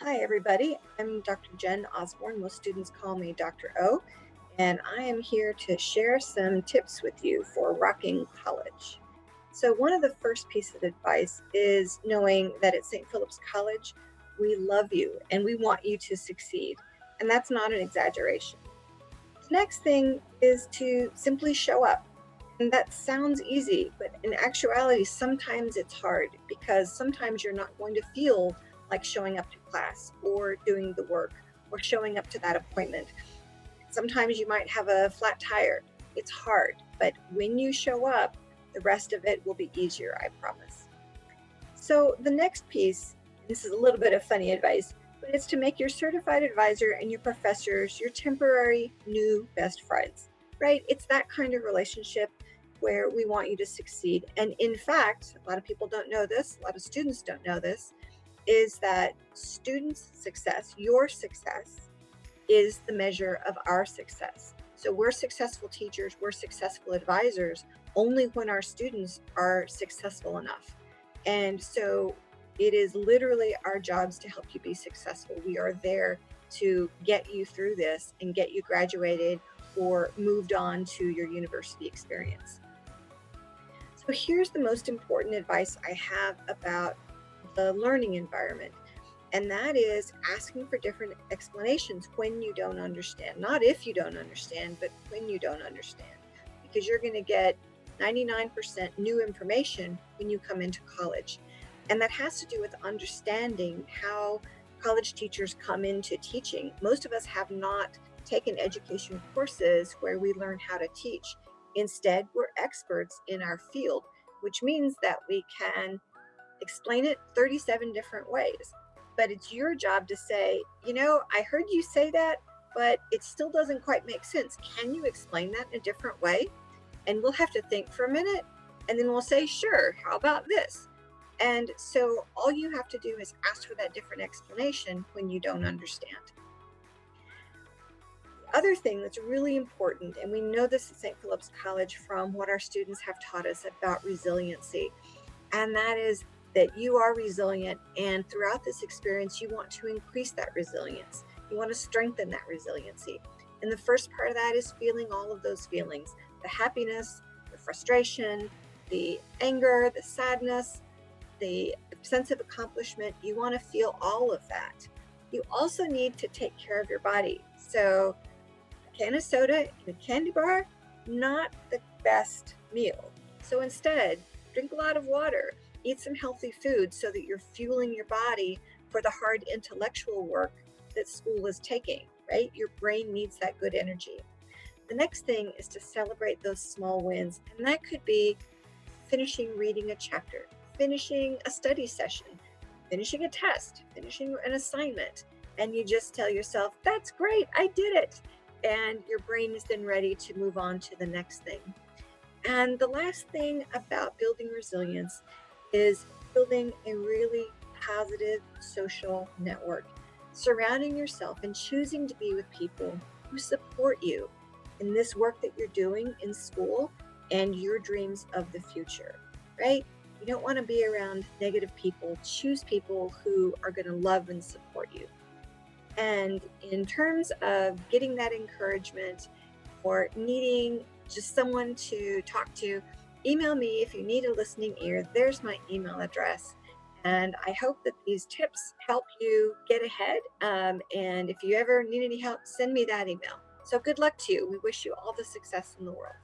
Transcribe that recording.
Hi, everybody. I'm Dr. Jen Osborne. Most students call me Dr. O, and I am here to share some tips with you for rocking college. So, one of the first pieces of advice is knowing that at St. Philip's College, we love you and we want you to succeed. And that's not an exaggeration. The next thing is to simply show up. And that sounds easy, but in actuality, sometimes it's hard because sometimes you're not going to feel like showing up to class or doing the work or showing up to that appointment. Sometimes you might have a flat tire. It's hard, but when you show up, the rest of it will be easier, I promise. So, the next piece, this is a little bit of funny advice, but it's to make your certified advisor and your professors your temporary new best friends, right? It's that kind of relationship where we want you to succeed. And in fact, a lot of people don't know this, a lot of students don't know this, is that students' success, your success, is the measure of our success. So we're successful teachers, we're successful advisors only when our students are successful enough. And so it is literally our jobs to help you be successful. We are there to get you through this and get you graduated or moved on to your university experience. So here's the most important advice I have about the learning environment, and that is asking for different explanations when you don't understand. Not if you don't understand, but when you don't understand, because you're going to get 99% new information when you come into college. And that has to do with understanding how college teachers come into teaching. Most of us have not taken education courses where we learn how to teach. Instead, we're experts in our field, which means that we can explain it 37 different ways. But it's your job to say, I heard you say that, but it still doesn't quite make sense. Can you explain that in a different way? And we'll have to think for a minute and then we'll say, sure, how about this? And so all you have to do is ask for that different explanation when you don't understand. The other thing that's really important, and we know this at St. Philip's College from what our students have taught us about resiliency, and that is that you are resilient. And throughout this experience, you want to increase that resilience. You want to strengthen that resiliency. And the first part of that is feeling all of those feelings, the happiness, the frustration, the anger, the sadness, the sense of accomplishment. You want to feel all of that. You also need to take care of your body. So, a can of soda and a candy bar, not the best meal. So instead, drink a lot of water, eat some healthy food so that you're fueling your body for the hard intellectual work that school is taking, right? Your brain needs that good energy. The next thing is to celebrate those small wins, and that could be finishing reading a chapter, finishing a study session, finishing a test, finishing an assignment, and you just tell yourself, that's great, I did it. And your brain is then ready to move on to the next thing. And the last thing about building resilience is building a really positive social network, surrounding yourself and choosing to be with people who support you in this work that you're doing in school and your dreams of the future, right? You don't want to be around negative people. Choose people who are going to love and support you. And in terms of getting that encouragement or needing just someone to talk to, email me if you need a listening ear. There's my email address. And I hope that these tips help you get ahead. And if you ever need any help, send me that email. So good luck to you. We wish you all the success in the world.